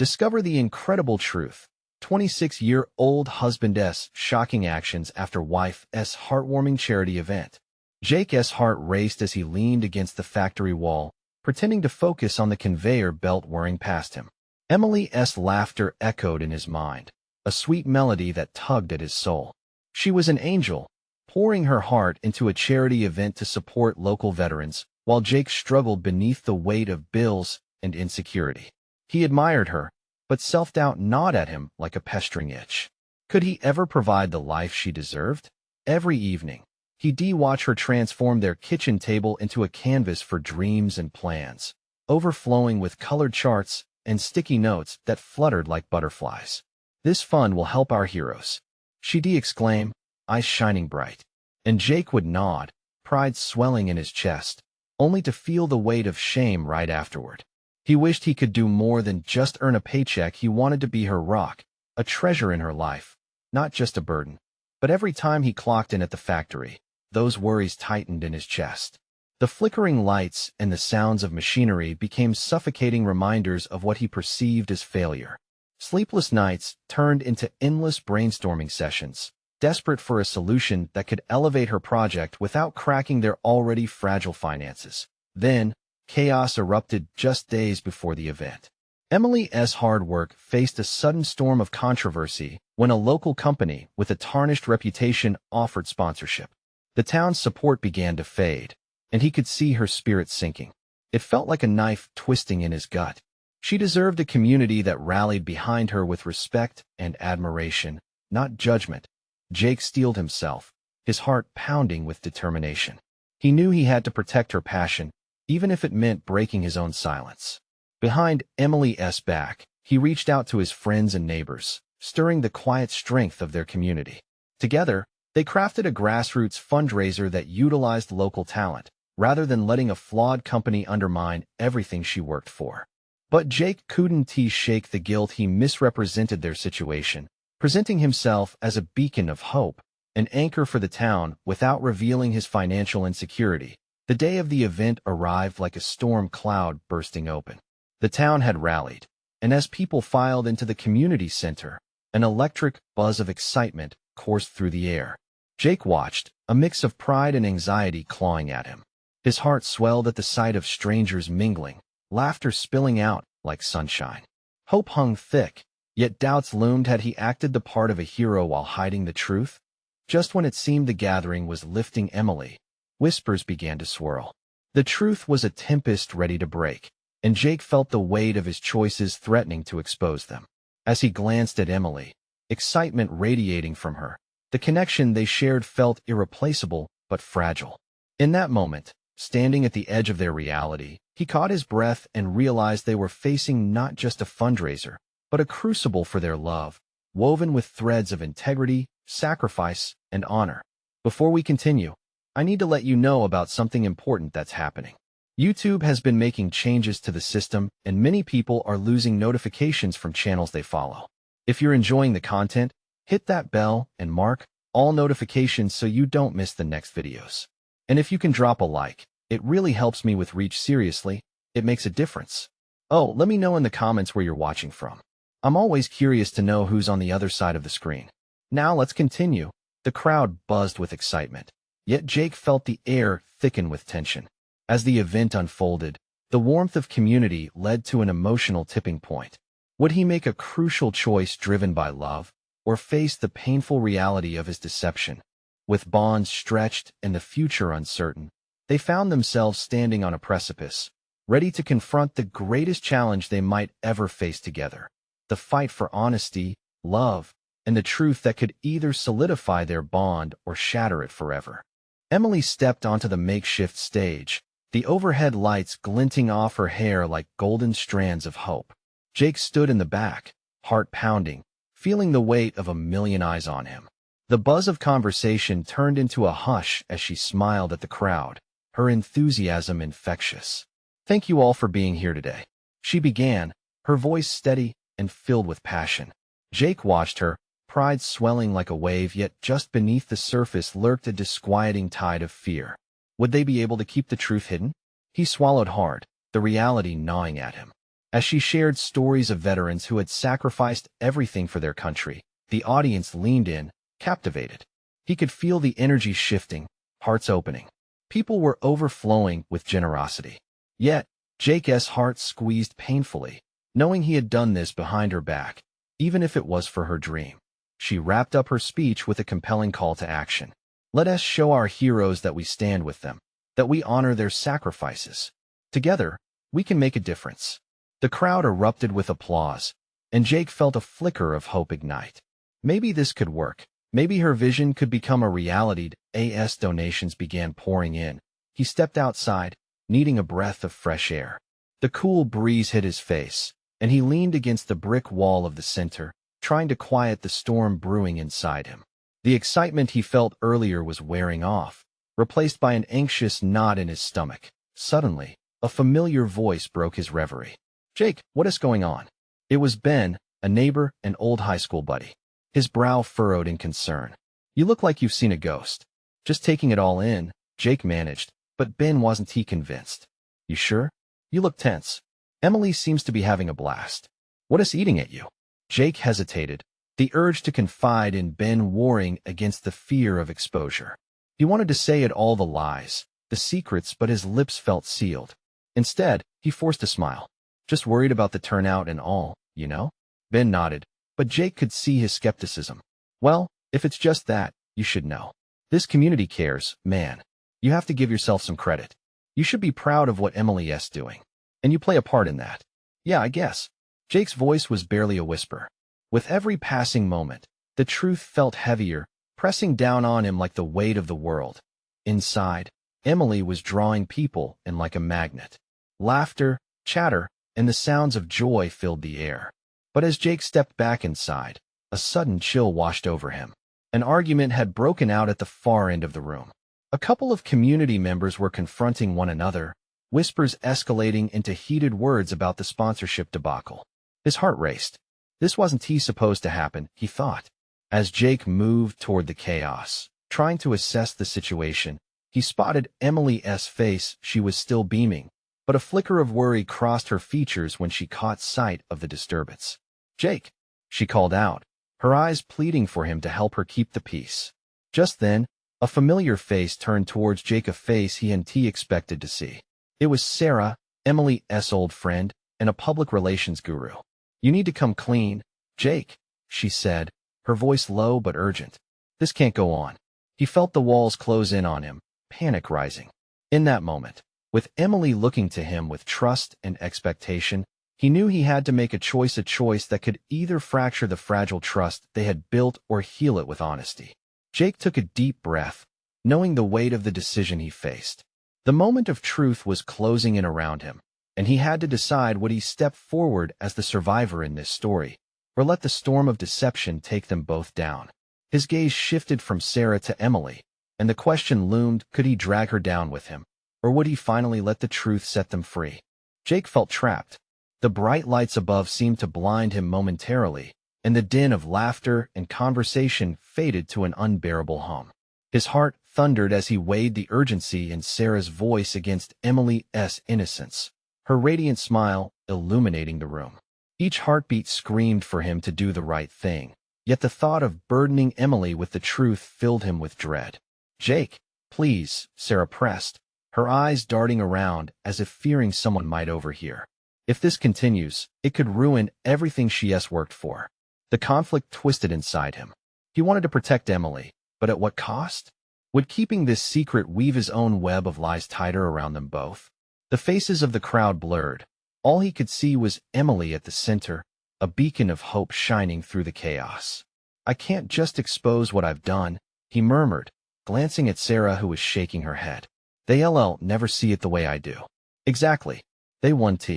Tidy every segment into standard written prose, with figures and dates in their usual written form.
Discover the incredible truth. 26-year-old husband's shocking actions after wife's heartwarming charity event. Jake's heart raced as he leaned against the factory wall, pretending to focus on the conveyor belt whirring past him. Emily's laughter echoed in his mind, a sweet melody that tugged at his soul. She was an angel, pouring her heart into a charity event to support local veterans, while Jake struggled beneath the weight of bills and insecurity. He admired her, but self-doubt gnawed at him like a pestering itch. Could he ever provide the life she deserved? Every evening, he'd watch her transform their kitchen table into a canvas for dreams and plans, overflowing with colored charts and sticky notes that fluttered like butterflies. "This fund will help our heroes," she'd exclaim, eyes shining bright. And Jake would nod, pride swelling in his chest, only to feel the weight of shame right afterward. He wished he could do more than just earn a paycheck. He wanted to be her rock, a treasure in her life, not just a burden. But every time he clocked in at the factory, those worries tightened in his chest. The flickering lights and the sounds of machinery became suffocating reminders of what he perceived as failure. Sleepless nights turned into endless brainstorming sessions, desperate for a solution that could elevate her project without cracking their already fragile finances. Then, chaos erupted just days before the event. Emily's hard work faced a sudden storm of controversy when a local company with a tarnished reputation offered sponsorship. The town's support began to fade, and he could see her spirit sinking. It felt like a knife twisting in his gut. She deserved a community that rallied behind her with respect and admiration, not judgment. Jake steeled himself, his heart pounding with determination. He knew he had to protect her passion, even if it meant breaking his own silence. Behind Emily's back, he reached out to his friends and neighbors, stirring the quiet strength of their community. Together, they crafted a grassroots fundraiser that utilized local talent, rather than letting a flawed company undermine everything she worked for. But Jake couldn't shake the guilt. He misrepresented their situation, presenting himself as a beacon of hope, an anchor for the town without revealing his financial insecurity. The day of the event arrived like a storm cloud bursting open. The town had rallied, and as people filed into the community center, an electric buzz of excitement coursed through the air. Jake watched, a mix of pride and anxiety clawing at him. His heart swelled at the sight of strangers mingling, laughter spilling out like sunshine. Hope hung thick, yet doubts loomed. Had he acted the part of a hero while hiding the truth? Just when it seemed the gathering was lifting Emily, whispers began to swirl. The truth was a tempest ready to break, and Jake felt the weight of his choices threatening to expose them. As he glanced at Emily, excitement radiating from her, the connection they shared felt irreplaceable but fragile. In that moment, standing at the edge of their reality, he caught his breath and realized they were facing not just a fundraiser, but a crucible for their love, woven with threads of integrity, sacrifice, and honor. Before we continue, I need to let you know about something important that's happening. YouTube has been making changes to the system, and many people are losing notifications from channels they follow. If you're enjoying the content, hit that bell and mark all notifications so you don't miss the next videos. And if you can drop a like, it really helps me with reach. Seriously, it makes a difference. Oh, let me know in the comments where you're watching from. I'm always curious to know who's on the other side of the screen. Now let's continue. The crowd buzzed with excitement, yet Jake felt the air thicken with tension. As the event unfolded, the warmth of community led to an emotional tipping point. Would he make a crucial choice driven by love, or face the painful reality of his deception? With bonds stretched and the future uncertain, they found themselves standing on a precipice, ready to confront the greatest challenge they might ever face together. The fight for honesty, love, and the truth that could either solidify their bond or shatter it forever. Emily stepped onto the makeshift stage, the overhead lights glinting off her hair like golden strands of hope. Jake stood in the back, heart pounding, feeling the weight of a million eyes on him. The buzz of conversation turned into a hush as she smiled at the crowd, her enthusiasm infectious. "Thank you all for being here today," she began, her voice steady and filled with passion. Jake watched her, pride swelling like a wave, yet just beneath the surface lurked a disquieting tide of fear. Would they be able to keep the truth hidden? He swallowed hard, the reality gnawing at him. As she shared stories of veterans who had sacrificed everything for their country, the audience leaned in, captivated. He could feel the energy shifting, hearts opening. People were overflowing with generosity. Yet, Jake's heart squeezed painfully, knowing he had done this behind her back, even if it was for her dream. She wrapped up her speech with a compelling call to action. Let us show our heroes that we stand with them, that we honor their sacrifices. Together, we can make a difference. The crowd erupted with applause, and Jake felt a flicker of hope ignite. Maybe this could work. Maybe her vision could become a reality. As donations began pouring in, he stepped outside, needing a breath of fresh air. The cool breeze hit his face, and he leaned against the brick wall of the center, trying to quiet the storm brewing inside him. The excitement he felt earlier was wearing off, replaced by an anxious knot in his stomach. Suddenly, a familiar voice broke his reverie. "Jake, what is going on?" It was Ben, a neighbor and old high school buddy. His brow furrowed in concern. "You look like you've seen a ghost." "Just taking it all in," Jake managed, but Ben wasn't convinced. "You sure? You look tense. Emily seems to be having a blast. What is eating at you?" Jake hesitated, the urge to confide in Ben warring against the fear of exposure. He wanted to say it all, the lies, the secrets, but his lips felt sealed. Instead, he forced a smile. "Just worried about the turnout and all, you know?" Ben nodded, but Jake could see his skepticism. "Well, if it's just that, you should know. This community cares, man. You have to give yourself some credit. You should be proud of what Emily is doing. And you play a part in that." "Yeah, I guess." Jake's voice was barely a whisper. With every passing moment, the truth felt heavier, pressing down on him like the weight of the world. Inside, Emily was drawing people in like a magnet. Laughter, chatter, and the sounds of joy filled the air. But as Jake stepped back inside, a sudden chill washed over him. An argument had broken out at the far end of the room. A couple of community members were confronting one another, whispers escalating into heated words about the sponsorship debacle. His heart raced. This wasn't supposed to happen, he thought. As Jake moved toward the chaos, trying to assess the situation, he spotted Emily's face. She was still beaming, but a flicker of worry crossed her features when she caught sight of the disturbance. "Jake," she called out, her eyes pleading for him to help her keep the peace. Just then, a familiar face turned towards Jake, a face he hadn't expected to see. It was Sarah, Emily's old friend, and a public relations guru. "You need to come clean, Jake," she said, her voice low but urgent. "This can't go on." He felt the walls close in on him, panic rising. In that moment, with Emily looking to him with trust and expectation, he knew he had to make a choice that could either fracture the fragile trust they had built or heal it with honesty. Jake took a deep breath, knowing the weight of the decision he faced. The moment of truth was closing in around him, and he had to decide, would he step forward as the survivor in this story, or let the storm of deception take them both down. His gaze shifted from Sarah to Emily, and the question loomed, could he drag her down with him, or would he finally let the truth set them free? Jake felt trapped. The bright lights above seemed to blind him momentarily, and the din of laughter and conversation faded to an unbearable hum. His heart thundered as he weighed the urgency in Sarah's voice against Emily's innocence, her radiant smile illuminating the room. Each heartbeat screamed for him to do the right thing, yet the thought of burdening Emily with the truth filled him with dread. "Jake, please," Sarah pressed, her eyes darting around as if fearing someone might overhear. "If this continues, it could ruin everything she's worked for." The conflict twisted inside him. He wanted to protect Emily, but at what cost? Would keeping this secret weave his own web of lies tighter around them both? The faces of the crowd blurred. All he could see was Emily at the center, a beacon of hope shining through the chaos. "I can't just expose what I've done," he murmured, glancing at Sarah, who was shaking her head. "They'll never see it the way I do." "Exactly. They won't.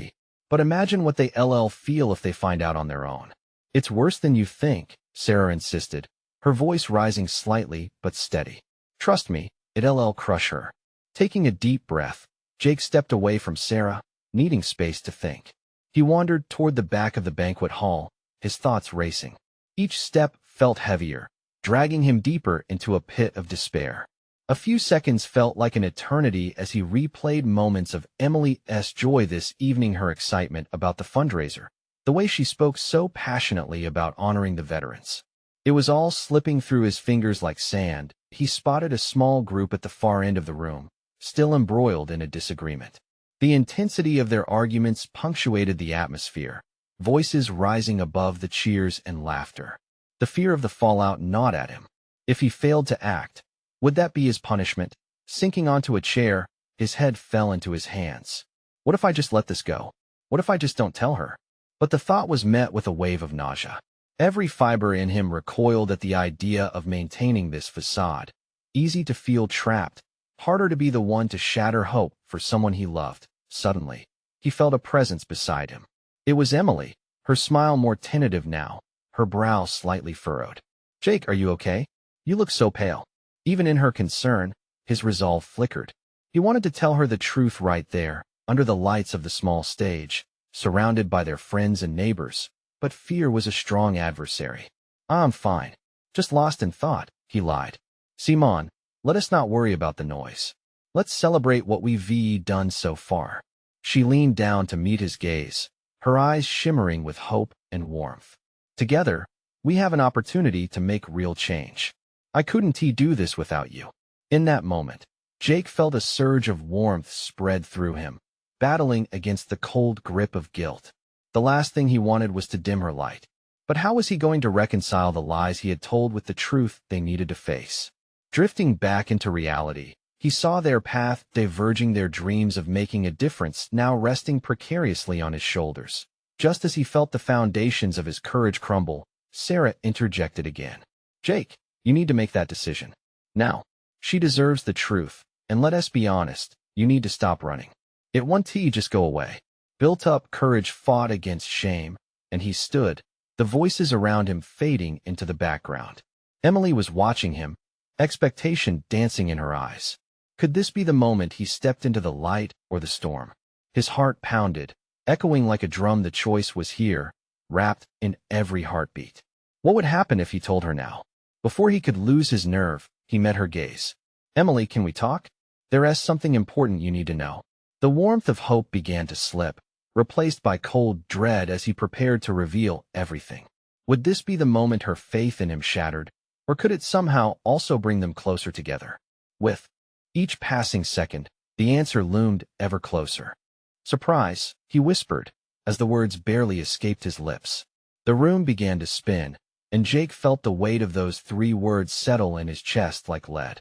But imagine what they'll feel if they find out on their own." "It's worse than you think," Sarah insisted, her voice rising slightly but steady. "Trust me, it'll crush her." Taking a deep breath, Jake stepped away from Sarah, needing space to think. He wandered toward the back of the banquet hall, his thoughts racing. Each step felt heavier, dragging him deeper into a pit of despair. A few seconds felt like an eternity as he replayed moments of Emily's joy this evening, her excitement about the fundraiser, the way she spoke so passionately about honoring the veterans. It was all slipping through his fingers like sand. He spotted a small group at the far end of the room, still embroiled in a disagreement. The intensity of their arguments punctuated the atmosphere, voices rising above the cheers and laughter. The fear of the fallout gnawed at him. If he failed to act, would that be his punishment? Sinking onto a chair, his head fell into his hands. What if I just let this go? What if I just don't tell her? But the thought was met with a wave of nausea. Every fiber in him recoiled at the idea of maintaining this facade. Easy to feel trapped, harder to be the one to shatter hope for someone he loved. Suddenly, he felt a presence beside him. It was Emily, her smile more tentative now, her brow slightly furrowed. "Jake, are you okay? You look so pale." Even in her concern, his resolve flickered. He wanted to tell her the truth right there, under the lights of the small stage, surrounded by their friends and neighbors, but fear was a strong adversary. "I'm fine. Just lost in thought," he lied. "Simon, let us not worry about the noise. Let's celebrate what we've done so far." She leaned down to meet his gaze, her eyes shimmering with hope and warmth. "Together, we have an opportunity to make real change. I couldn't do this without you." In that moment, Jake felt a surge of warmth spread through him, battling against the cold grip of guilt. The last thing he wanted was to dim her light. But how was he going to reconcile the lies he had told with the truth they needed to face? Drifting back into reality, he saw their path diverging, their dreams of making a difference now resting precariously on his shoulders. Just as he felt the foundations of his courage crumble, Sarah interjected again. "Jake, you need to make that decision. Now. She deserves the truth, and let us be honest, you need to stop running. It won't just go away." Built-up courage fought against shame, and he stood, the voices around him fading into the background. Emily was watching him, expectation dancing in her eyes. Could this be the moment he stepped into the light or the storm? His heart pounded, echoing like a drum. The choice was here, wrapped in every heartbeat. What would happen if he told her now? Before he could lose his nerve, he met her gaze. "Emily, can we talk? There's something important you need to know." The warmth of hope began to slip, replaced by cold dread as he prepared to reveal everything. Would this be the moment her faith in him shattered, or could it somehow also bring them closer together? With each passing second, the answer loomed ever closer. "Surprise," he whispered, as the words barely escaped his lips. The room began to spin, and Jake felt the weight of those 3 words settle in his chest like lead.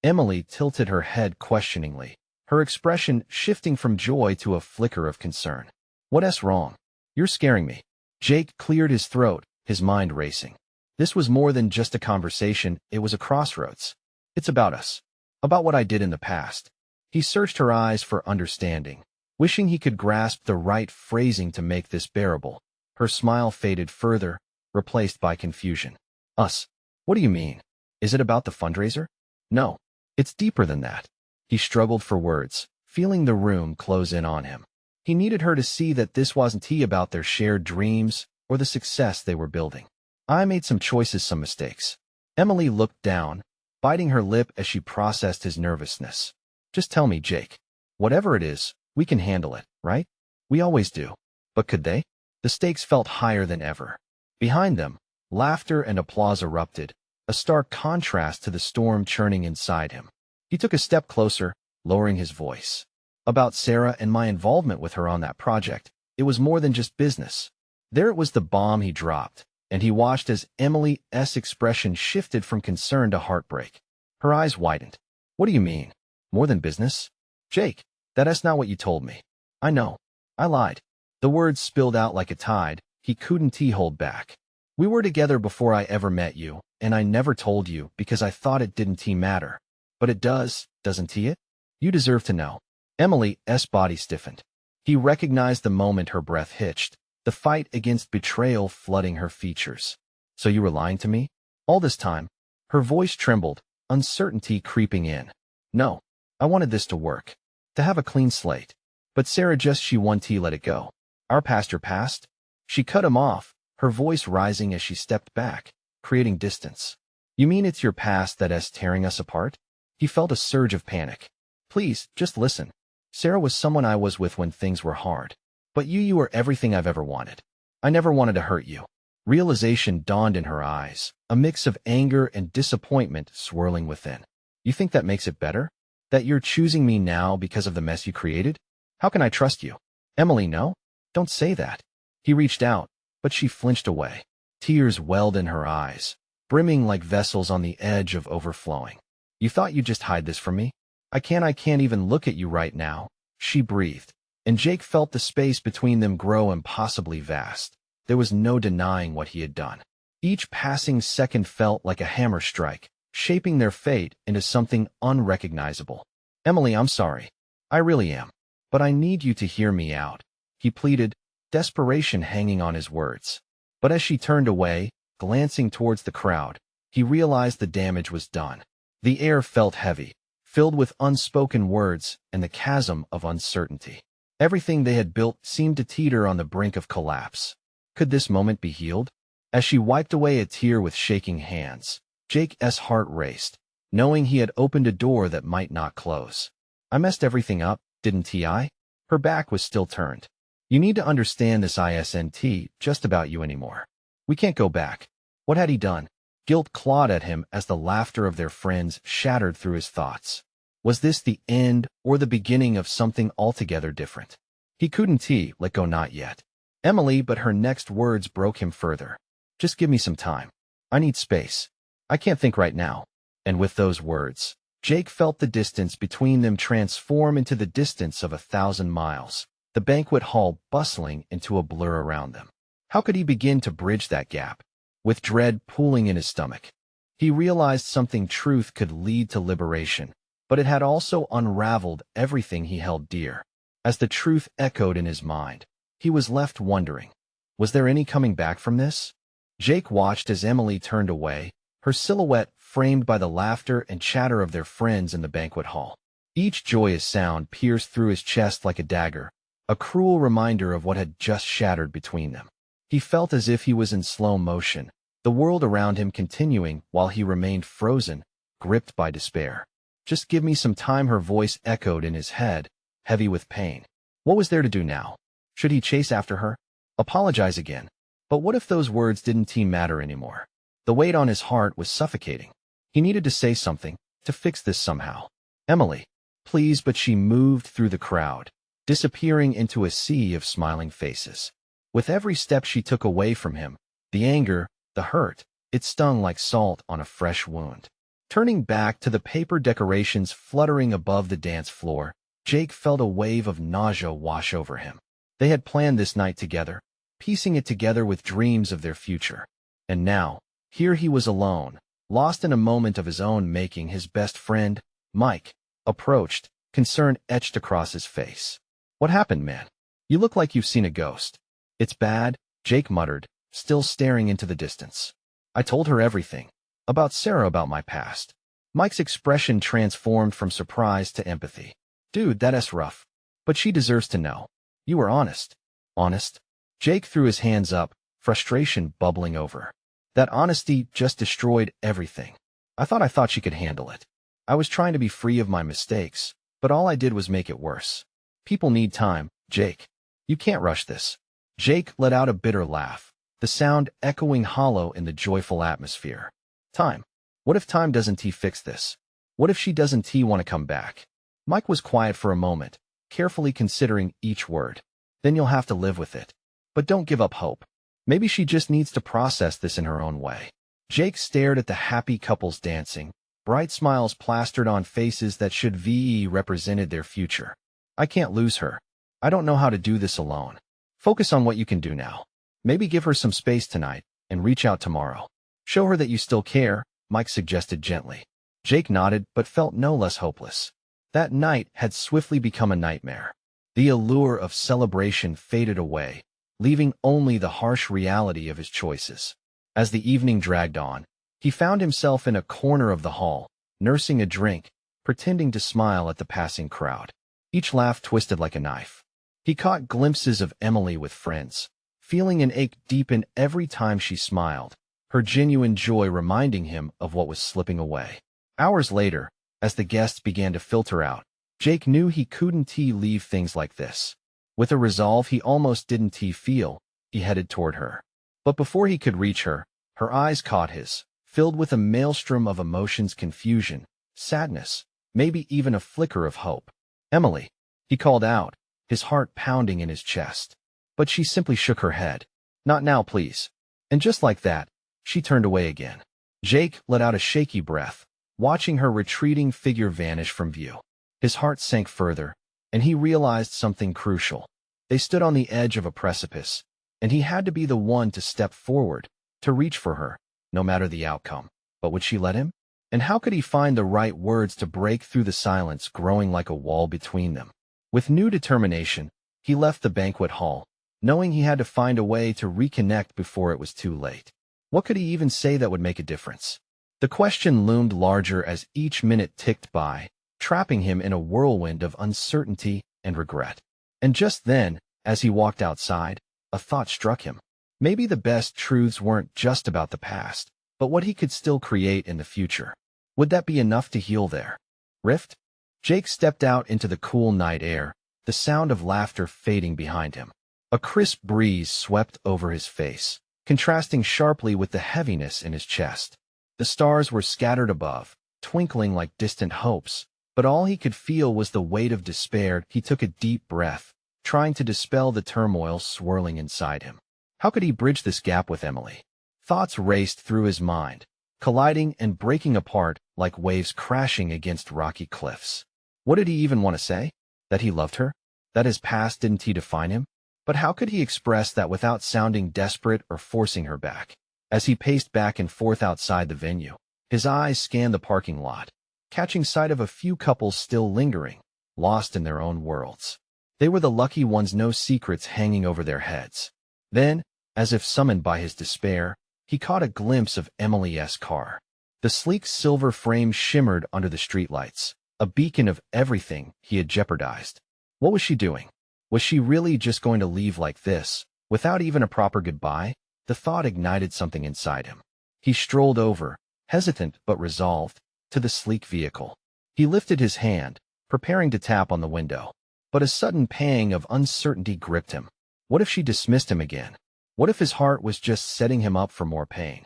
Emily tilted her head questioningly, her expression shifting from joy to a flicker of concern. "What's wrong? You're scaring me." Jake cleared his throat, his mind racing. This was more than just a conversation, it was a crossroads. "It's about us. About what I did in the past." He searched her eyes for understanding, wishing he could grasp the right phrasing to make this bearable. Her smile faded further, replaced by confusion. "Us? What do you mean? Is it about the fundraiser?" "No. It's deeper than that." He struggled for words, feeling the room close in on him. He needed her to see that this wasn't about their shared dreams or the success they were building. "I made some choices, some mistakes." Emily looked down, biting her lip as she processed his nervousness. "Just tell me, Jake. Whatever it is, we can handle it, right? We always do." But could they? The stakes felt higher than ever. Behind them, laughter and applause erupted, a stark contrast to the storm churning inside him. He took a step closer, lowering his voice. "About Sarah and my involvement with her on that project, it was more than just business." There it was, the bomb he dropped, and he watched as Emily's expression shifted from concern to heartbreak. Her eyes widened. "What do you mean? More than business?" "Jake, that's not what you told me." "I know. I lied." The words spilled out like a tide. He couldn't hold back. "We were together before I ever met you, and I never told you because I thought it didn't matter. But it does, doesn't it? You deserve to know." Emily's body stiffened. He recognized the moment her breath hitched, the fight against betrayal flooding her features. "So you were lying to me? All this time?" Her voice trembled, uncertainty creeping in. "No. I wanted this to work. To have a clean slate. But Sarah she won't let it go. Our past, your past?" She cut him off, her voice rising as she stepped back, creating distance. "You mean it's your past that's tearing us apart?" He felt a surge of panic. Please, just listen. Sarah was someone I was with when things were hard. But you were everything I've ever wanted. I never wanted to hurt you. Realization dawned in her eyes, a mix of anger and disappointment swirling within. You think that makes it better? That you're choosing me now because of the mess you created? How can I trust you? Emily, no? Don't say that. He reached out, but she flinched away. Tears welled in her eyes, brimming like vessels on the edge of overflowing. You thought you'd just hide this from me? I can't even look at you right now, she breathed, and Jake felt the space between them grow impossibly vast. There was no denying what he had done. Each passing second felt like a hammer strike, shaping their fate into something unrecognizable. Emily, I'm sorry. I really am. But I need you to hear me out, he pleaded, desperation hanging on his words. But as she turned away, glancing towards the crowd, he realized the damage was done. The air felt heavy, filled with unspoken words and the chasm of uncertainty. Everything they had built seemed to teeter on the brink of collapse. Could this moment be healed? As she wiped away a tear with shaking hands, Jake's heart raced, knowing he had opened a door that might not close. I messed everything up, didn't I? Her back was still turned. You need to understand this isn't just about you anymore. We can't go back. What had he done? Guilt clawed at him as the laughter of their friends shattered through his thoughts. Was this the end or the beginning of something altogether different? He couldn't let go, not yet. Emily, but her next words broke him further. Just give me some time. I need space. I can't think right now. And with those words, Jake felt the distance between them transform into the distance of 1,000 miles, the banquet hall bustling into a blur around them. How could he begin to bridge that gap? With dread pooling in his stomach, he realized something truth could lead to liberation, but it had also unraveled everything he held dear. As the truth echoed in his mind, he was left wondering, was there any coming back from this? Jake watched as Emily turned away, her silhouette framed by the laughter and chatter of their friends in the banquet hall. Each joyous sound pierced through his chest like a dagger, a cruel reminder of what had just shattered between them. He felt as if he was in slow motion, the world around him continuing while he remained frozen, gripped by despair. Just give me some time, her voice echoed in his head, heavy with pain. What was there to do now? Should he chase after her? Apologize again? But what if those words didn't matter anymore? The weight on his heart was suffocating. He needed to say something, to fix this somehow. Emily, please, but she moved through the crowd, disappearing into a sea of smiling faces. With every step she took away from him, the anger, the hurt, it stung like salt on a fresh wound. Turning back to the paper decorations fluttering above the dance floor, Jake felt a wave of nausea wash over him. They had planned this night together, piecing it together with dreams of their future. And now, here he was alone, lost in a moment of his own making. His best friend, Mike, approached, concern etched across his face. What happened, man? You look like you've seen a ghost. It's bad, Jake muttered, still staring into the distance. I told her everything. About Sarah, about my past. Mike's expression transformed from surprise to empathy. Dude, that's rough. But she deserves to know. You were honest. Honest? Jake threw his hands up, frustration bubbling over. That honesty just destroyed everything. I thought she could handle it. I was trying to be free of my mistakes, but all I did was make it worse. People need time, Jake. You can't rush this. Jake let out a bitter laugh, the sound echoing hollow in the joyful atmosphere. Time. What if time doesn't fix this? What if she doesn't want to come back? Mike was quiet for a moment, carefully considering each word. Then you'll have to live with it. But don't give up hope. Maybe she just needs to process this in her own way. Jake stared at the happy couples dancing, bright smiles plastered on faces that should represented their future. I can't lose her. I don't know how to do this alone. Focus on what you can do now. Maybe give her some space tonight, and reach out tomorrow. Show her that you still care, Mike suggested gently. Jake nodded but felt no less hopeless. That night had swiftly become a nightmare. The allure of celebration faded away, leaving only the harsh reality of his choices. As the evening dragged on, he found himself in a corner of the hall, nursing a drink, pretending to smile at the passing crowd. Each laugh twisted like a knife. He caught glimpses of Emily with friends, feeling an ache deepen every time she smiled, her genuine joy reminding him of what was slipping away. Hours later, As the guests began to filter out, Jake knew he couldn't leave things like this. With a resolve he almost didn't feel, he headed toward her. But before he could reach her, her eyes caught his, filled with a maelstrom of emotions: confusion, sadness, maybe even a flicker of hope. "Emily," he called out, his heart pounding in his chest. But she simply shook her head. "Not now, please." And just like that, she turned away again. Jake let out a shaky breath, watching her retreating figure vanish from view. His heart sank further, and he realized something crucial. They stood on the edge of a precipice, and he had to be the one to step forward, to reach for her, no matter the outcome. But would she let him? And how could he find the right words to break through the silence growing like a wall between them? With new determination, he left the banquet hall, knowing he had to find a way to reconnect before it was too late. What could he even say that would make a difference? The question loomed larger as each minute ticked by, trapping him in a whirlwind of uncertainty and regret. And just then, as he walked outside, a thought struck him. Maybe the best truths weren't just about the past, but what he could still create in the future. Would that be enough to heal their rift? Jake stepped out into the cool night air, the sound of laughter fading behind him. A crisp breeze swept over his face, contrasting sharply with the heaviness in his chest. The stars were scattered above, twinkling like distant hopes, but all he could feel was the weight of despair. He took a deep breath, trying to dispel the turmoil swirling inside him. How could he bridge this gap with Emily? Thoughts raced through his mind, colliding and breaking apart like waves crashing against rocky cliffs. What did he even want to say? That he loved her? That his past didn't define him? But how could he express that without sounding desperate or forcing her back? As he paced back and forth outside the venue, his eyes scanned the parking lot, catching sight of a few couples still lingering, lost in their own worlds. They were the lucky ones, no secrets hanging over their heads. Then, as if summoned by his despair, he caught a glimpse of Emily's car. The sleek silver frame shimmered under the streetlights, a beacon of everything he had jeopardized. What was she doing? Was she really just going to leave like this, without even a proper goodbye? The thought ignited something inside him. He strolled over, hesitant but resolved, to the sleek vehicle. He lifted his hand, preparing to tap on the window. But a sudden pang of uncertainty gripped him. What if she dismissed him again? What if his heart was just setting him up for more pain?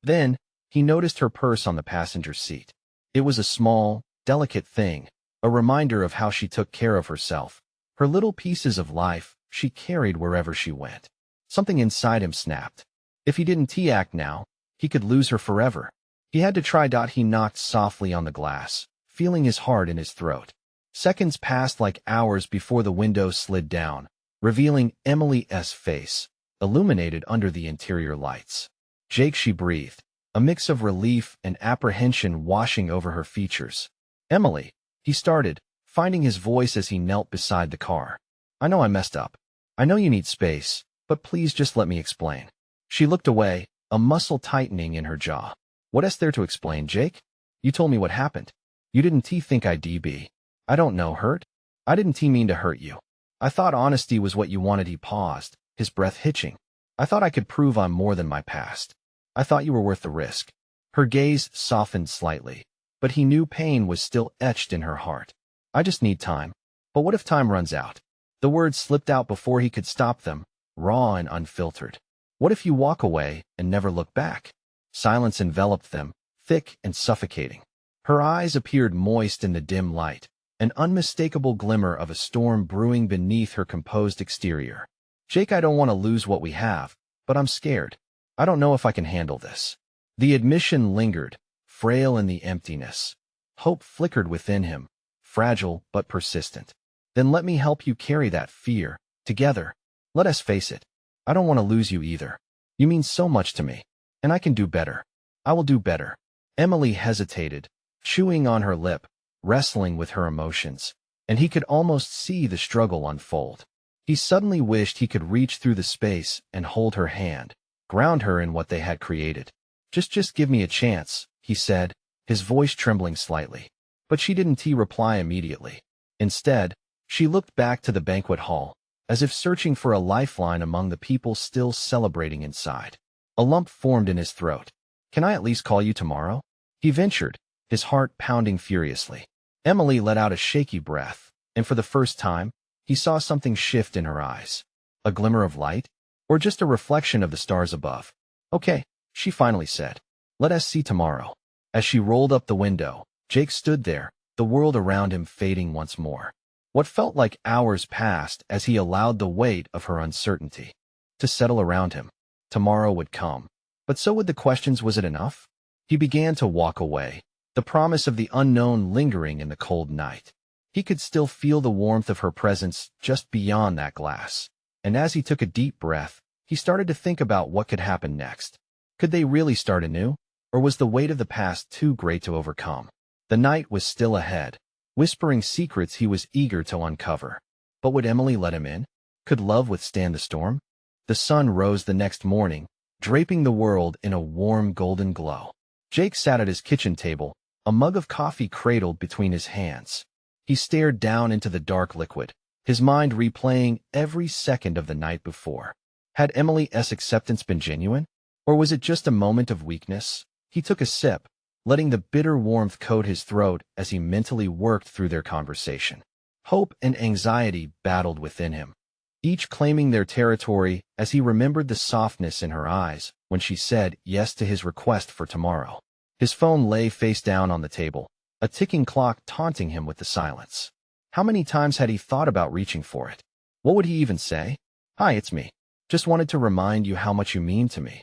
Then, he noticed her purse on the passenger seat. It was a small, delicate thing, a reminder of how she took care of herself. Her little pieces of life she carried wherever she went. Something inside him snapped. If he didn't act now, he could lose her forever. He had to try. He knocked softly on the glass, feeling his heart in his throat. Seconds passed like hours before the window slid down, revealing Emily's face, illuminated under the interior lights. "Jake," she breathed, a mix of relief and apprehension washing over her features. "Emily," he started, finding his voice as he knelt beside the car. "I know I messed up. I know you need space, but please just let me explain." She looked away, a muscle tightening in her jaw. "What is there to explain, Jake? You told me what happened. You didn't think I'd be, I don't know, hurt? I didn't mean to hurt you. I thought honesty was what you wanted." He paused, his breath hitching. "I thought I could prove I'm more than my past. I thought you were worth the risk." Her gaze softened slightly, but he knew pain was still etched in her heart. "I just need time." "But what if time runs out?" The words slipped out before he could stop them, raw and unfiltered. "What if you walk away and never look back?" Silence enveloped them, thick and suffocating. Her eyes appeared moist in the dim light, an unmistakable glimmer of a storm brewing beneath her composed exterior. "Jake, I don't want to lose what we have, but I'm scared. I don't know if I can handle this." The admission lingered, frail in the emptiness. Hope flickered within him, fragile but persistent. "Then let me help you carry that fear, together. Let us face it. I don't want to lose you either. You mean so much to me. And I can do better. I will do better." Emily hesitated, chewing on her lip, wrestling with her emotions, and he could almost see the struggle unfold. He suddenly wished he could reach through the space and hold her hand, ground her in what they had created. Just give me a chance," he said, his voice trembling slightly. But she didn't reply immediately. Instead, she looked back to the banquet hall, as if searching for a lifeline among the people still celebrating inside. A lump formed in his throat. "Can I at least call you tomorrow?" he ventured, his heart pounding furiously. Emily let out a shaky breath, and for the first time, he saw something shift in her eyes. A glimmer of light? Or just a reflection of the stars above? Okay, she finally said. Let us see tomorrow. As she rolled up the window, Jake stood there, the world around him fading once more. What felt like hours passed as he allowed the weight of her uncertainty to settle around him. Tomorrow would come. But so would the questions. Was it enough? He began to walk away, the promise of the unknown lingering in the cold night. He could still feel the warmth of her presence just beyond that glass. And as he took a deep breath, he started to think about what could happen next. Could they really start anew? Or was the weight of the past too great to overcome? The night was still ahead, whispering secrets he was eager to uncover. But would Emily let him in? Could love withstand the storm? The sun rose the next morning, draping the world in a warm golden glow. Jake sat at his kitchen table, a mug of coffee cradled between his hands. He stared down into the dark liquid, his mind replaying every second of the night before. Had Emily's acceptance been genuine? Or was it just a moment of weakness? He took a sip, letting the bitter warmth coat his throat as he mentally worked through their conversation. Hope and anxiety battled within him, each claiming their territory as he remembered the softness in her eyes when she said yes to his request for tomorrow. His phone lay face down on the table, a ticking clock taunting him with the silence. How many times had he thought about reaching for it? What would he even say? Hi, it's me. Just wanted to remind you how much you mean to me.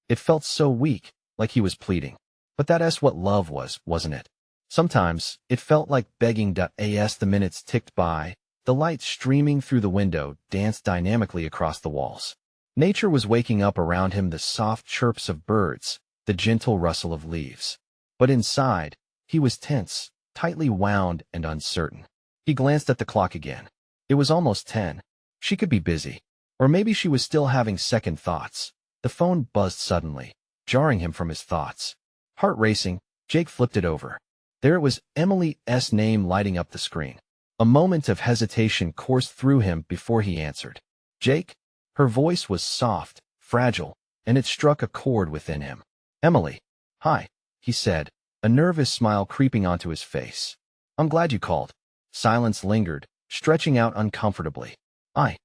It felt so weak, like he was pleading. But that's what love was, wasn't it? Sometimes, it felt like begging. As the minutes ticked by, the light streaming through the window danced dynamically across the walls. Nature was waking up around him, the soft chirps of birds, the gentle rustle of leaves. But inside, he was tense, tightly wound and uncertain. He glanced at the clock again. It was almost 10. She could be busy. Or maybe she was still having second thoughts. The phone buzzed suddenly, jarring him from his thoughts. Heart racing, Jake flipped it over. There it was, Emily's name lighting up the screen. A moment of hesitation coursed through him before he answered. Jake? Her voice was soft, fragile, and it struck a chord within him. Emily. Hi, he said, a nervous smile creeping onto his face. I'm glad you called. Silence lingered, stretching out uncomfortably. I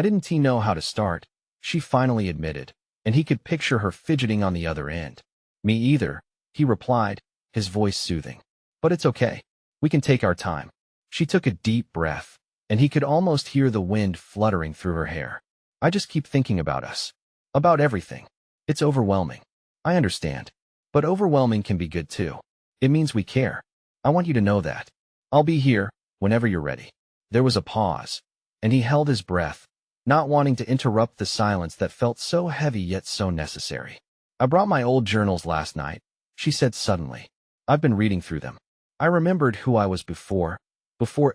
didn't know how to start, she finally admitted, and he could picture her fidgeting on the other end. Me either, he replied, his voice soothing. But it's okay. We can take our time. She took a deep breath, and he could almost hear the wind fluttering through her hair. I just keep thinking about us. About everything. It's overwhelming. I understand. But overwhelming can be good too. It means we care. I want you to know that. I'll be here, whenever you're ready. There was a pause, and he held his breath, not wanting to interrupt the silence that felt so heavy yet so necessary. I brought my old journals last night, she said suddenly. I've been reading through them. I remembered who I was before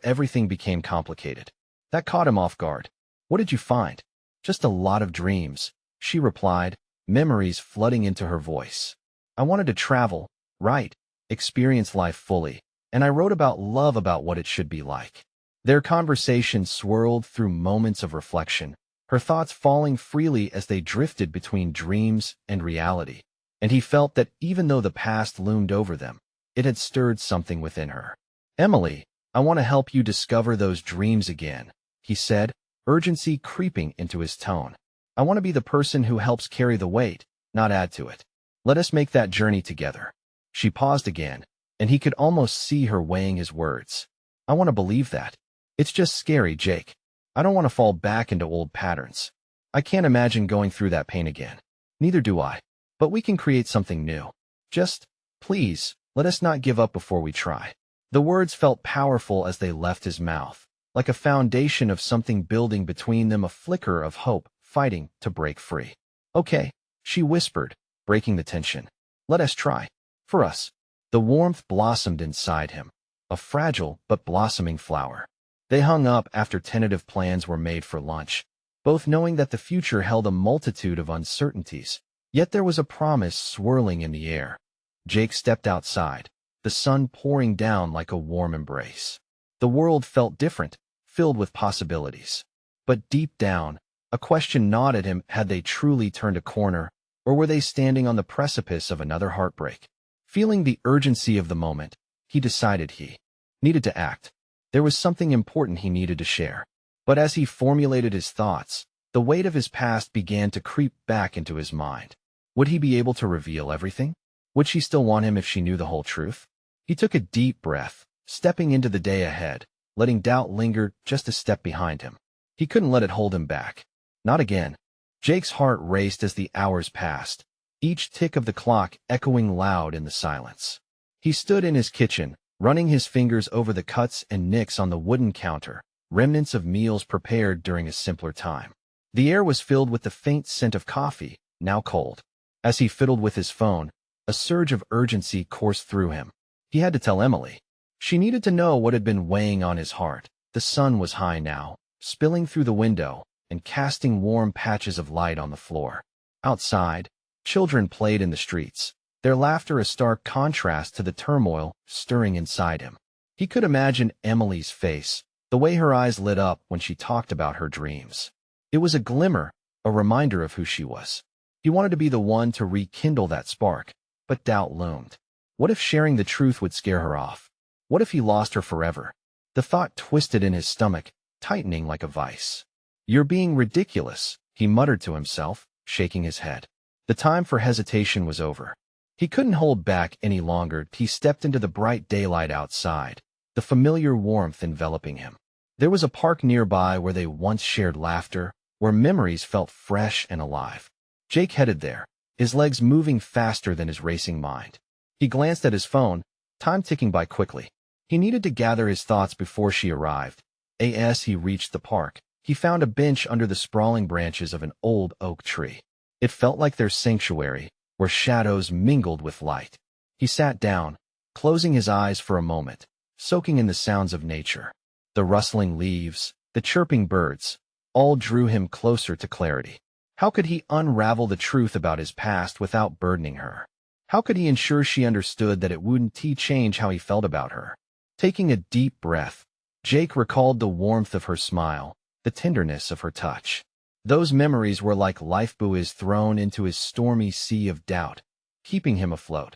everything became complicated. That caught him off guard. What did you find? Just a lot of dreams, she replied, memories flooding into her voice. I wanted to travel, write, experience life fully, and I wrote about love, about what it should be like. Their conversation swirled through moments of reflection, her thoughts falling freely as they drifted between dreams and reality. And he felt that even though the past loomed over them, it had stirred something within her. Emily, I want to help you discover those dreams again, he said, urgency creeping into his tone. I want to be the person who helps carry the weight, not add to it. Let us make that journey together. She paused again, and he could almost see her weighing his words. I want to believe that. It's just scary, Jake. I don't want to fall back into old patterns. I can't imagine going through that pain again. Neither do I. But we can create something new. Just, please, let us not give up before we try. The words felt powerful as they left his mouth, like a foundation of something building between them, a flicker of hope, fighting to break free. Okay, she whispered, breaking the tension. Let us try. For us. The warmth blossomed inside him, a fragile but blossoming flower. They hung up after tentative plans were made for lunch, both knowing that the future held a multitude of uncertainties. Yet there was a promise swirling in the air. Jake stepped outside, the sun pouring down like a warm embrace. The world felt different, filled with possibilities. But deep down, a question gnawed at him: had they truly turned a corner, or were they standing on the precipice of another heartbreak? Feeling the urgency of the moment, he decided he needed to act. There was something important he needed to share. But as he formulated his thoughts, the weight of his past began to creep back into his mind. Would he be able to reveal everything? Would she still want him if she knew the whole truth? He took a deep breath, stepping into the day ahead, letting doubt linger just a step behind him. He couldn't let it hold him back. Not again. Jake's heart raced as the hours passed, each tick of the clock echoing loud in the silence. He stood in his kitchen, running his fingers over the cuts and nicks on the wooden counter, remnants of meals prepared during a simpler time. The air was filled with the faint scent of coffee, now cold. As he fiddled with his phone, a surge of urgency coursed through him. He had to tell Emily. She needed to know what had been weighing on his heart. The sun was high now, spilling through the window and casting warm patches of light on the floor. Outside, children played in the streets, their laughter a stark contrast to the turmoil stirring inside him. He could imagine Emily's face, the way her eyes lit up when she talked about her dreams. It was a glimmer, a reminder of who she was. He wanted to be the one to rekindle that spark, but doubt loomed. What if sharing the truth would scare her off? What if he lost her forever? The thought twisted in his stomach, tightening like a vice. "You're being ridiculous," he muttered to himself, shaking his head. The time for hesitation was over. He couldn't hold back any longer. He stepped into the bright daylight outside, the familiar warmth enveloping him. There was a park nearby where they once shared laughter, where memories felt fresh and alive. Jake headed there, his legs moving faster than his racing mind. He glanced at his phone, time ticking by quickly. He needed to gather his thoughts before she arrived. As he reached the park, he found a bench under the sprawling branches of an old oak tree. It felt like their sanctuary, where shadows mingled with light. He sat down, closing his eyes for a moment, soaking in the sounds of nature. The rustling leaves, the chirping birds, all drew him closer to clarity. How could he unravel the truth about his past without burdening her? How could he ensure she understood that it wouldn't change how he felt about her? Taking a deep breath, Jake recalled the warmth of her smile, the tenderness of her touch. Those memories were like lifebuoys thrown into his stormy sea of doubt, keeping him afloat.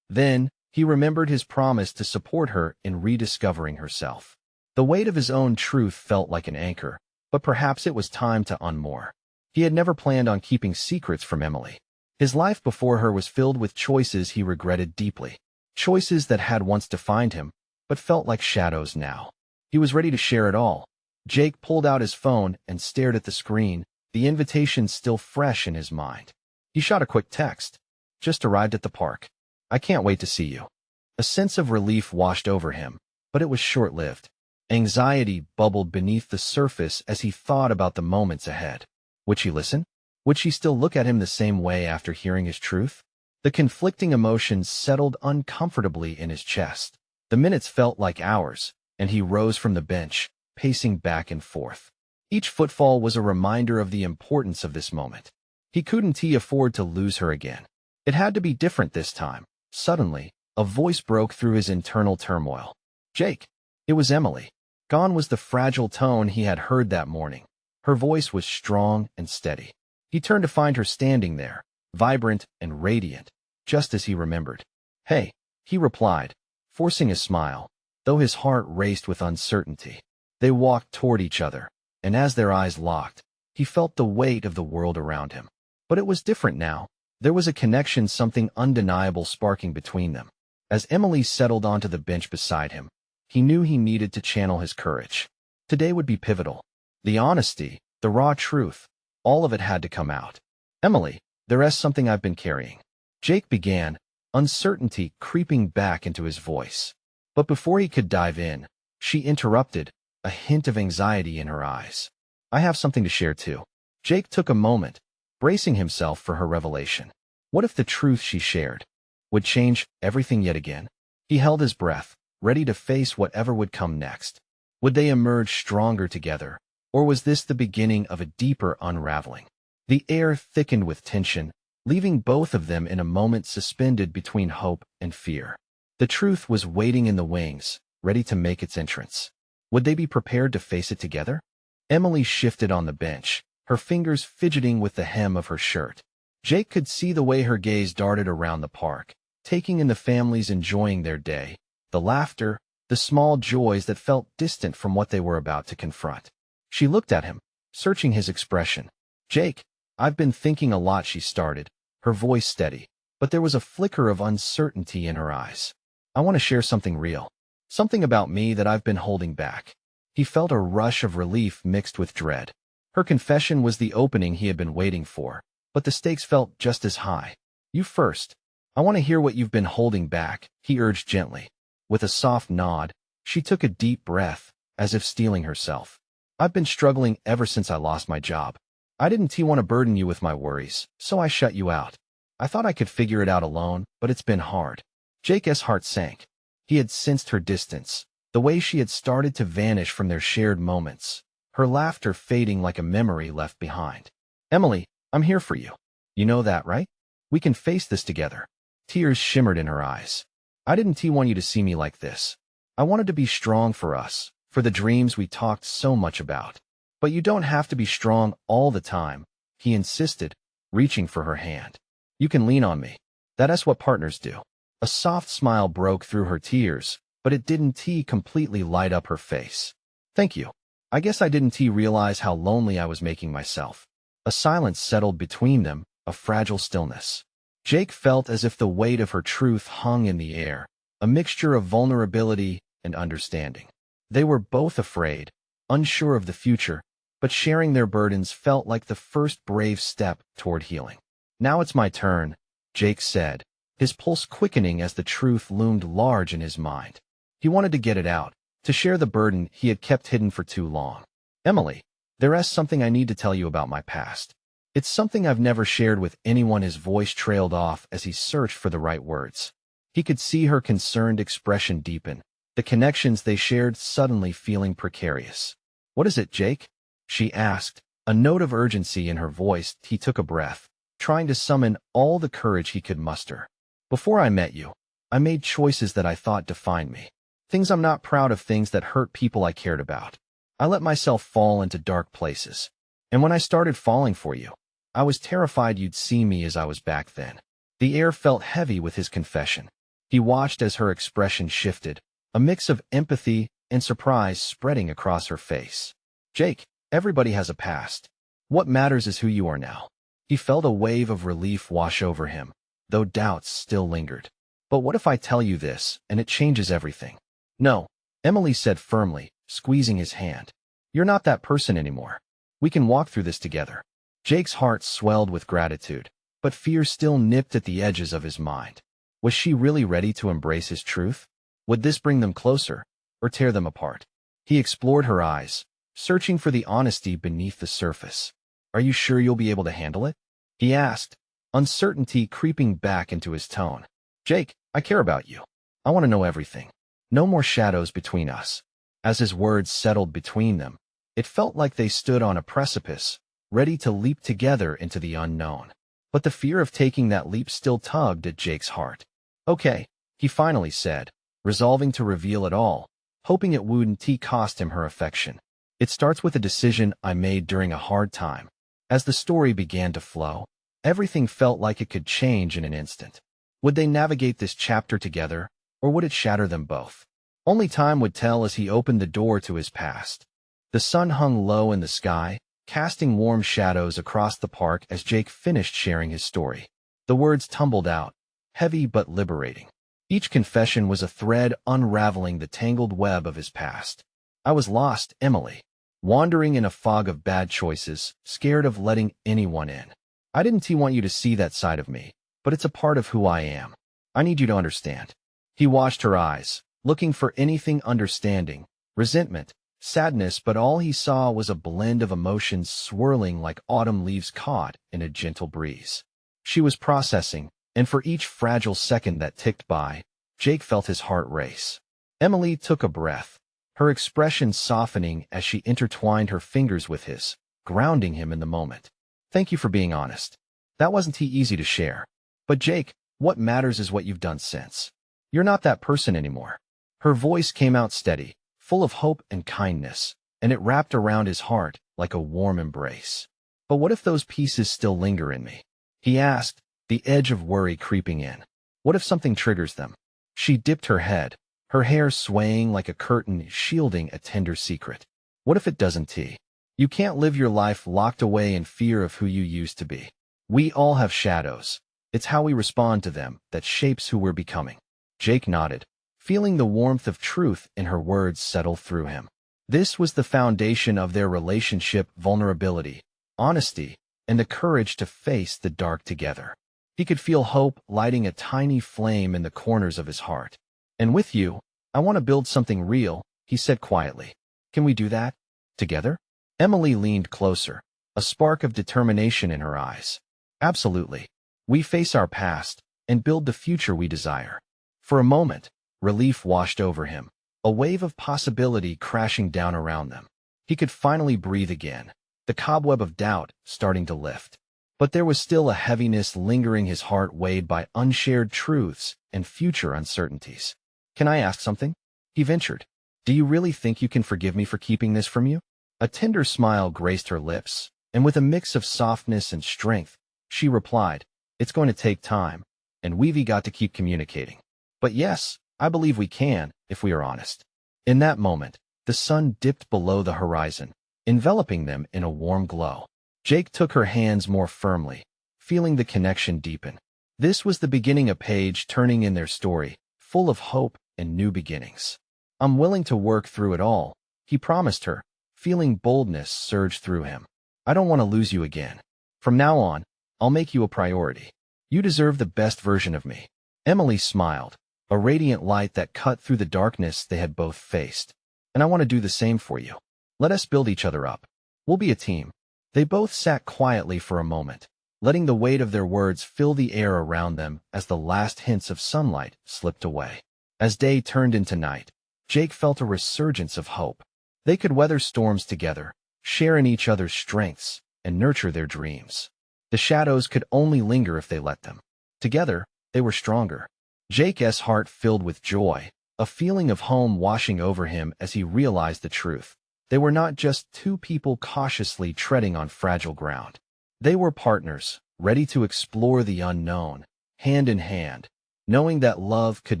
Then, he remembered his promise to support her in rediscovering herself. The weight of his own truth felt like an anchor, but perhaps it was time to unmoor. He had never planned on keeping secrets from Emily. His life before her was filled with choices he regretted deeply, choices that had once defined him, but felt like shadows now. He was ready to share it all. Jake pulled out his phone and stared at the screen, the invitation still fresh in his mind. He shot a quick text. "Just arrived at the park. I can't wait to see you." A sense of relief washed over him, but it was short-lived. Anxiety bubbled beneath the surface as he thought about the moments ahead. Would she listen? Would she still look at him the same way after hearing his truth? The conflicting emotions settled uncomfortably in his chest. The minutes felt like hours, and he rose from the bench, pacing back and forth. Each footfall was a reminder of the importance of this moment. He couldn't afford to lose her again. It had to be different this time. Suddenly, a voice broke through his internal turmoil. "Jake." It was Emily. Gone was the fragile tone he had heard that morning. Her voice was strong and steady. He turned to find her standing there, vibrant and radiant, just as he remembered. "Hey," he replied, forcing a smile, though his heart raced with uncertainty. They walked toward each other, and as their eyes locked, he felt the weight of the world around him. But it was different now. There was a connection, something undeniable sparking between them. As Emily settled onto the bench beside him, he knew he needed to channel his courage. Today would be pivotal. The honesty, the raw truth, all of it had to come out. "Emily, there's something I've been carrying." Jake began, uncertainty creeping back into his voice. But before he could dive in, she interrupted, a hint of anxiety in her eyes. "I have something to share too." Jake took a moment, bracing himself for her revelation. What if the truth she shared would change everything yet again? He held his breath, ready to face whatever would come next. Would they emerge stronger together, or was this the beginning of a deeper unraveling? The air thickened with tension, leaving both of them in a moment suspended between hope and fear. The truth was waiting in the wings, ready to make its entrance. Would they be prepared to face it together? Emily shifted on the bench, her fingers fidgeting with the hem of her shirt. Jake could see the way her gaze darted around the park, taking in the families enjoying their day, the laughter, the small joys that felt distant from what they were about to confront. She looked at him, searching his expression. "Jake, I've been thinking a lot," she started, her voice steady, but there was a flicker of uncertainty in her eyes. "I want to share something real. Something about me that I've been holding back." He felt a rush of relief mixed with dread. Her confession was the opening he had been waiting for, but the stakes felt just as high. "You first. I want to hear what you've been holding back," he urged gently. With a soft nod, she took a deep breath, as if steeling herself. "I've been struggling ever since I lost my job. I didn't want to burden you with my worries, so I shut you out. I thought I could figure it out alone, but it's been hard." Jake's heart sank. He had sensed her distance, the way she had started to vanish from their shared moments, her laughter fading like a memory left behind. "Emily, I'm here for you. You know that, right? We can face this together." Tears shimmered in her eyes. "I didn't want you to see me like this. I wanted to be strong for us, for the dreams we talked so much about. But you don't have to be strong all the time," he insisted, reaching for her hand. "You can lean on me. That's what partners do." A soft smile broke through her tears, but it didn't completely light up her face. "Thank you. I guess I didn't realize how lonely I was making myself." A silence settled between them, a fragile stillness. Jake felt as if the weight of her truth hung in the air, a mixture of vulnerability and understanding. They were both afraid, unsure of the future, but sharing their burdens felt like the first brave step toward healing. "Now it's my turn," Jake said, his pulse quickening as the truth loomed large in his mind. He wanted to get it out, to share the burden he had kept hidden for too long. "Emily, there's something I need to tell you about my past. It's something I've never shared with anyone." His voice trailed off as he searched for the right words. He could see her concerned expression deepen, the connections they shared suddenly feeling precarious. "What is it, Jake?" she asked, a note of urgency in her voice. He took a breath, trying to summon all the courage he could muster. "Before I met you, I made choices that I thought defined me. Things I'm not proud of, things that hurt people I cared about. I let myself fall into dark places. And when I started falling for you, I was terrified you'd see me as I was back then." The air felt heavy with his confession. He watched as her expression shifted, a mix of empathy and surprise spreading across her face. "Jake, everybody has a past. What matters is who you are now." He felt a wave of relief wash over him, though doubts still lingered. "But what if I tell you this, and it changes everything?" "No," Emily said firmly, squeezing his hand. "You're not that person anymore. We can walk through this together." Jake's heart swelled with gratitude, but fear still nipped at the edges of his mind. Was she really ready to embrace his truth? Would this bring them closer, or tear them apart? He explored her eyes, searching for the honesty beneath the surface. "Are you sure you'll be able to handle it?" he asked, uncertainty creeping back into his tone. "Jake, I care about you. I want to know everything. No more shadows between us." As his words settled between them, it felt like they stood on a precipice, ready to leap together into the unknown. But the fear of taking that leap still tugged at Jake's heart. "Okay," he finally said, resolving to reveal it all, hoping it wouldn't cost him her affection. "It starts with a decision I made during a hard time." As the story began to flow, everything felt like it could change in an instant. Would they navigate this chapter together, or would it shatter them both? Only time would tell as he opened the door to his past. The sun hung low in the sky, casting warm shadows across the park as Jake finished sharing his story. The words tumbled out, heavy but liberating. Each confession was a thread unraveling the tangled web of his past. "I was lost, Emily, wandering in a fog of bad choices, scared of letting anyone in. I didn't want you to see that side of me, but it's a part of who I am. I need you to understand." He watched her eyes, looking for anything understanding, resentment, sadness, but all he saw was a blend of emotions swirling like autumn leaves caught in a gentle breeze. She was processing, and for each fragile second that ticked by, Jake felt his heart race. Emily took a breath, her expression softening as she intertwined her fingers with his, grounding him in the moment. "Thank you for being honest. That wasn't easy to share. But Jake, what matters is what you've done since. You're not that person anymore." Her voice came out steady, full of hope and kindness, and it wrapped around his heart like a warm embrace. "But what if those pieces still linger in me?" he asked, the edge of worry creeping in. What if something triggers them? She dipped her head, her hair swaying like a curtain shielding a tender secret. What if it doesn't, T? You can't live your life locked away in fear of who you used to be. We all have shadows. It's how we respond to them that shapes who we're becoming. Jake nodded, feeling the warmth of truth in her words settle through him. This was the foundation of their relationship: vulnerability, honesty, and the courage to face the dark together. He could feel hope lighting a tiny flame in the corners of his heart. And with you, I want to build something real, he said quietly. Can we do that? Together? Emily leaned closer, a spark of determination in her eyes. Absolutely. We face our past and build the future we desire. For a moment, relief washed over him, a wave of possibility crashing down around them. He could finally breathe again, the cobweb of doubt starting to lift. But there was still a heaviness lingering, his heart weighed by unshared truths and future uncertainties. Can I ask something? He ventured. Do you really think you can forgive me for keeping this from you? A tender smile graced her lips, and with a mix of softness and strength, she replied, It's going to take time, and we've got to keep communicating. But yes, I believe we can, if we are honest. In that moment, the sun dipped below the horizon, enveloping them in a warm glow. Jake took her hands more firmly, feeling the connection deepen. This was the beginning, a page turning in their story, full of hope and new beginnings. I'm willing to work through it all, he promised her, feeling boldness surge through him. I don't want to lose you again. From now on, I'll make you a priority. You deserve the best version of me. Emily smiled, a radiant light that cut through the darkness they had both faced. And I want to do the same for you. Let us build each other up. We'll be a team. They both sat quietly for a moment, letting the weight of their words fill the air around them as the last hints of sunlight slipped away. As day turned into night, Jake felt a resurgence of hope. They could weather storms together, share in each other's strengths, and nurture their dreams. The shadows could only linger if they let them. Together, they were stronger. Jake's heart filled with joy, a feeling of home washing over him as he realized the truth. They were not just two people cautiously treading on fragile ground. They were partners, ready to explore the unknown, hand in hand, knowing that love could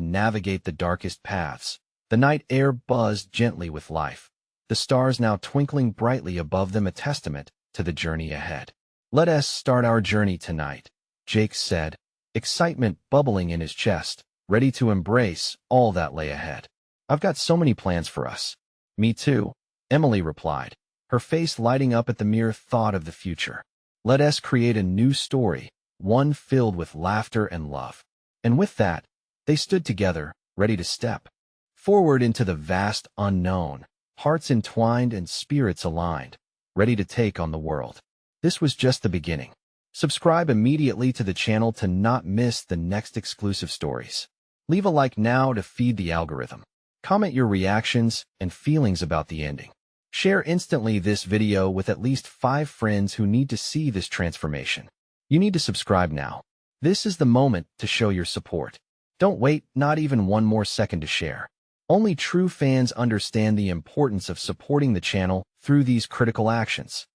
navigate the darkest paths. The night air buzzed gently with life, the stars now twinkling brightly above them, a testament to the journey ahead. Let us start our journey tonight, Jake said, excitement bubbling in his chest, ready to embrace all that lay ahead. I've got so many plans for us. Me too, Emily replied, her face lighting up at the mere thought of the future. Let us create a new story, one filled with laughter and love. And with that, they stood together, ready to step forward into the vast unknown, hearts entwined and spirits aligned, ready to take on the world. This was just the beginning. Subscribe immediately to the channel to not miss the next exclusive stories. Leave a like now to feed the algorithm. Comment your reactions and feelings about the ending. Share instantly this video with at least 5 friends who need to see this transformation. You need to subscribe now. This is the moment to show your support. Don't wait, not even one more second to share. Only true fans understand the importance of supporting the channel through these critical actions.